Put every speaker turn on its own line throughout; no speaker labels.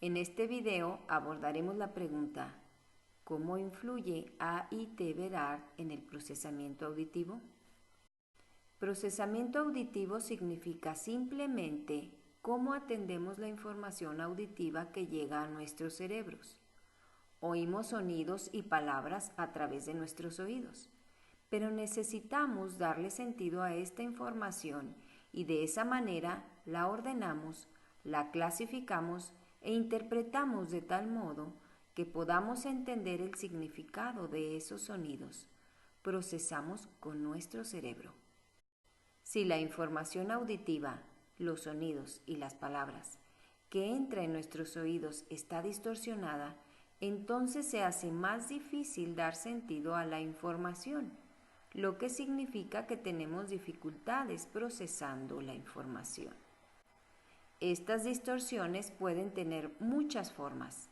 En este video abordaremos la pregunta: ¿cómo influye AIT-BERARD en el procesamiento auditivo? Procesamiento auditivo significa simplemente cómo atendemos la información auditiva que llega a nuestros cerebros. Oímos sonidos y palabras a través de nuestros oídos, pero necesitamos darle sentido a esta información y de esa manera la ordenamos, la clasificamos e interpretamos de tal modo que podamos entender el significado de esos sonidos. Procesamos con nuestro cerebro. Si la información auditiva, los sonidos y las palabras que entra en nuestros oídos está distorsionada, entonces se hace más difícil dar sentido a la información, lo que significa que tenemos dificultades procesando la información. Estas distorsiones pueden tener muchas formas: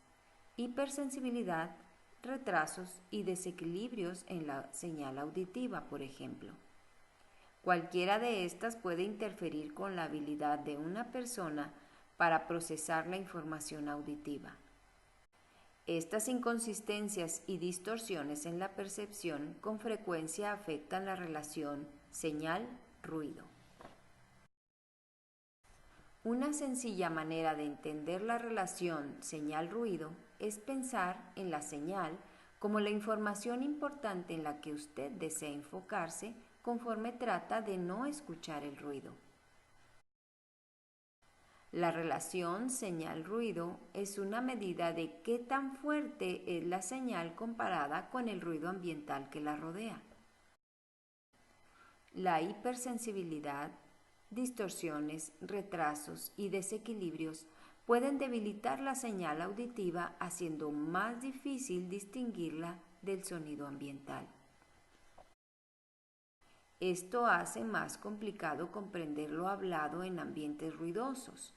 hipersensibilidad, retrasos y desequilibrios en la señal auditiva, por ejemplo. Cualquiera de estas puede interferir con la habilidad de una persona para procesar la información auditiva. Estas inconsistencias y distorsiones en la percepción con frecuencia afectan la relación señal-ruido. Una sencilla manera de entender la relación señal-ruido es pensar en la señal como la información importante en la que usted desea enfocarse conforme trata de no escuchar el ruido. La relación señal-ruido es una medida de qué tan fuerte es la señal comparada con el ruido ambiental que la rodea. La hipersensibilidad, distorsiones, retrasos y desequilibrios pueden debilitar la señal auditiva, haciendo más difícil distinguirla del sonido ambiental. Esto hace más complicado comprender lo hablado en ambientes ruidosos,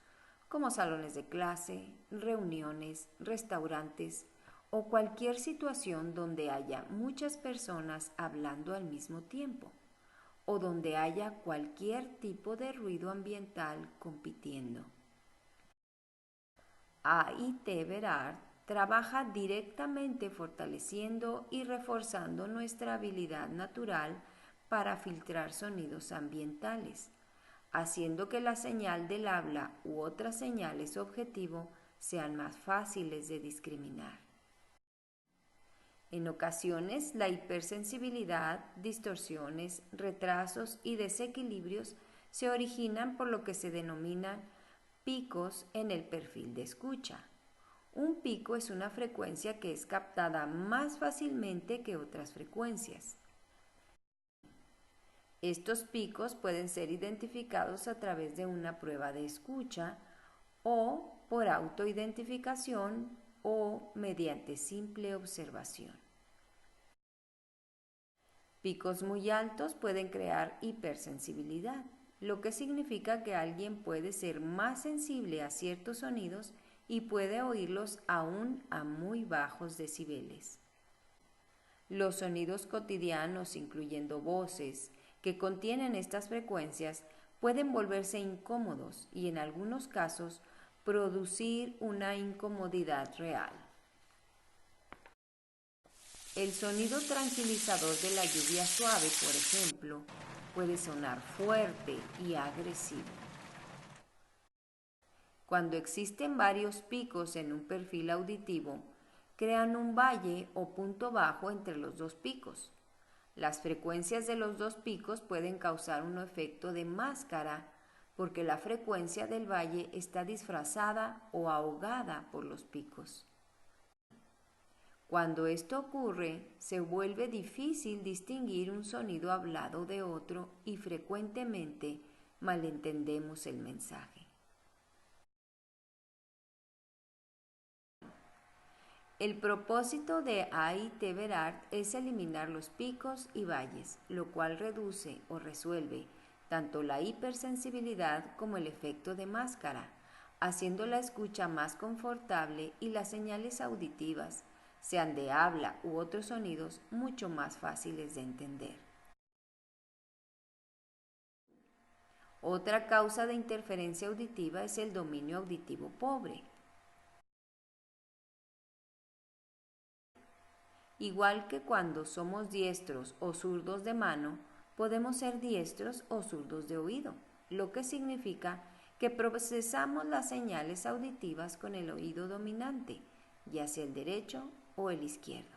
como salones de clase, reuniones, restaurantes o cualquier situación donde haya muchas personas hablando al mismo tiempo, o donde haya cualquier tipo de ruido ambiental compitiendo. AIT-BERARD trabaja directamente fortaleciendo y reforzando nuestra habilidad natural para filtrar sonidos ambientales, haciendo que la señal del habla u otras señales objetivo sean más fáciles de discriminar. En ocasiones, la hipersensibilidad, distorsiones, retrasos y desequilibrios se originan por lo que se denominan picos en el perfil de escucha. Un pico es una frecuencia que es captada más fácilmente que otras frecuencias. Estos picos pueden ser identificados a través de una prueba de escucha o por autoidentificación o mediante simple observación. Picos muy altos pueden crear hipersensibilidad, lo que significa que alguien puede ser más sensible a ciertos sonidos y puede oírlos aún a muy bajos decibeles. Los sonidos cotidianos, incluyendo voces, que contienen estas frecuencias, pueden volverse incómodos y en algunos casos producir una incomodidad real. El sonido tranquilizador de la lluvia suave, por ejemplo, puede sonar fuerte y agresivo. Cuando existen varios picos en un perfil auditivo, crean un valle o punto bajo entre los dos picos. Las frecuencias de los dos picos pueden causar un efecto de máscara porque la frecuencia del valle está disfrazada o ahogada por los picos. Cuando esto ocurre, se vuelve difícil distinguir un sonido hablado de otro y frecuentemente malentendemos el mensaje. El propósito de AIT-BERARD es eliminar los picos y valles, lo cual reduce o resuelve tanto la hipersensibilidad como el efecto de máscara, haciendo la escucha más confortable y las señales auditivas, sean de habla u otros sonidos, mucho más fáciles de entender. Otra causa de interferencia auditiva es el dominio auditivo pobre. Igual que cuando somos diestros o zurdos de mano, podemos ser diestros o zurdos de oído, lo que significa que procesamos las señales auditivas con el oído dominante, ya sea el derecho o el izquierdo.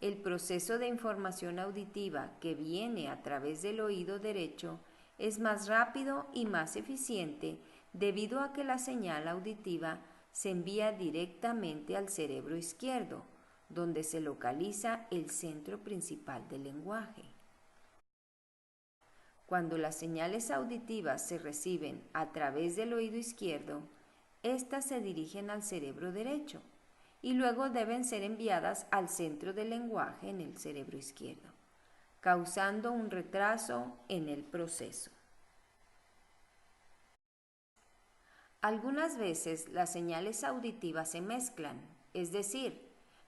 El proceso de información auditiva que viene a través del oído derecho es más rápido y más eficiente debido a que la señal auditiva se envía directamente al cerebro izquierdo, donde se localiza el centro principal del lenguaje. Cuando las señales auditivas se reciben a través del oído izquierdo, éstas se dirigen al cerebro derecho y luego deben ser enviadas al centro del lenguaje en el cerebro izquierdo, causando un retraso en el proceso. Algunas veces las señales auditivas se mezclan, es decir,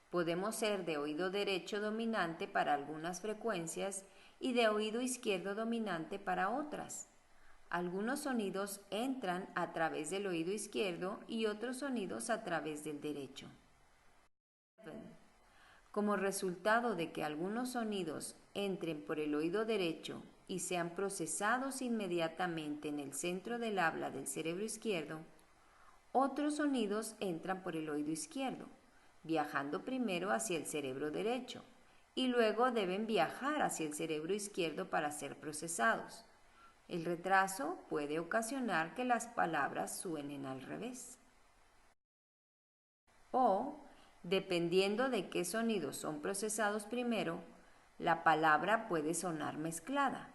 podemos ser de oído derecho dominante para algunas frecuencias y de oído izquierdo dominante para otras. Algunos sonidos entran a través del oído izquierdo y otros sonidos a través del derecho. Como resultado de que algunos sonidos entren por el oído derecho y sean procesados inmediatamente en el centro del habla del cerebro izquierdo, otros sonidos entran por el oído izquierdo, viajando primero hacia el cerebro derecho y luego deben viajar hacia el cerebro izquierdo para ser procesados. El retraso puede ocasionar que las palabras suenen al revés. O, dependiendo de qué sonidos son procesados primero, la palabra puede sonar mezclada.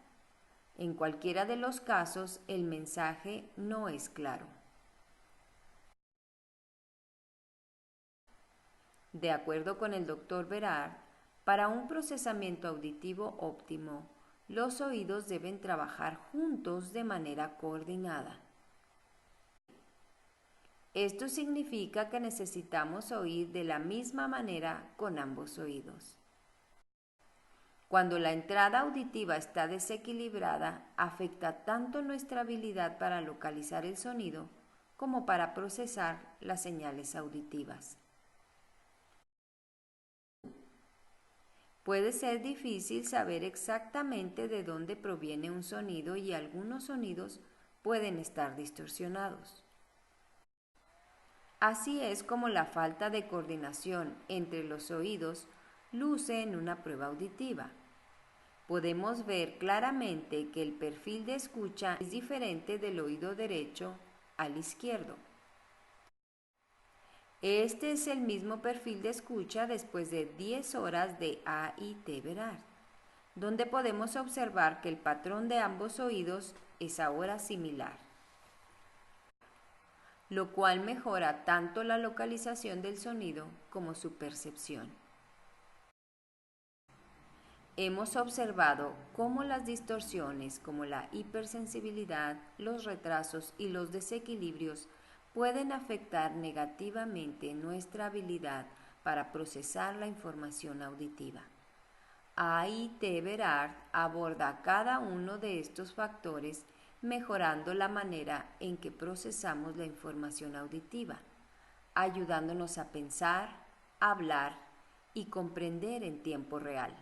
En cualquiera de los casos, el mensaje no es claro. De acuerdo con el Dr. Berard, para un procesamiento auditivo óptimo, los oídos deben trabajar juntos de manera coordinada. Esto significa que necesitamos oír de la misma manera con ambos oídos. Cuando la entrada auditiva está desequilibrada, afecta tanto nuestra habilidad para localizar el sonido como para procesar las señales auditivas. Puede ser difícil saber exactamente de dónde proviene un sonido y algunos sonidos pueden estar distorsionados. Así es como la falta de coordinación entre los oídos luce en una prueba auditiva. Podemos ver claramente que el perfil de escucha es diferente del oído derecho al izquierdo. Este es el mismo perfil de escucha después de 10 horas de AIT Berard, donde podemos observar que el patrón de ambos oídos es ahora similar, lo cual mejora tanto la localización del sonido como su percepción. Hemos observado cómo las distorsiones como la hipersensibilidad, los retrasos y los desequilibrios pueden afectar negativamente nuestra habilidad para procesar la información auditiva. AIT Berard aborda cada uno de estos factores mejorando la manera en que procesamos la información auditiva, ayudándonos a pensar, hablar y comprender en tiempo real.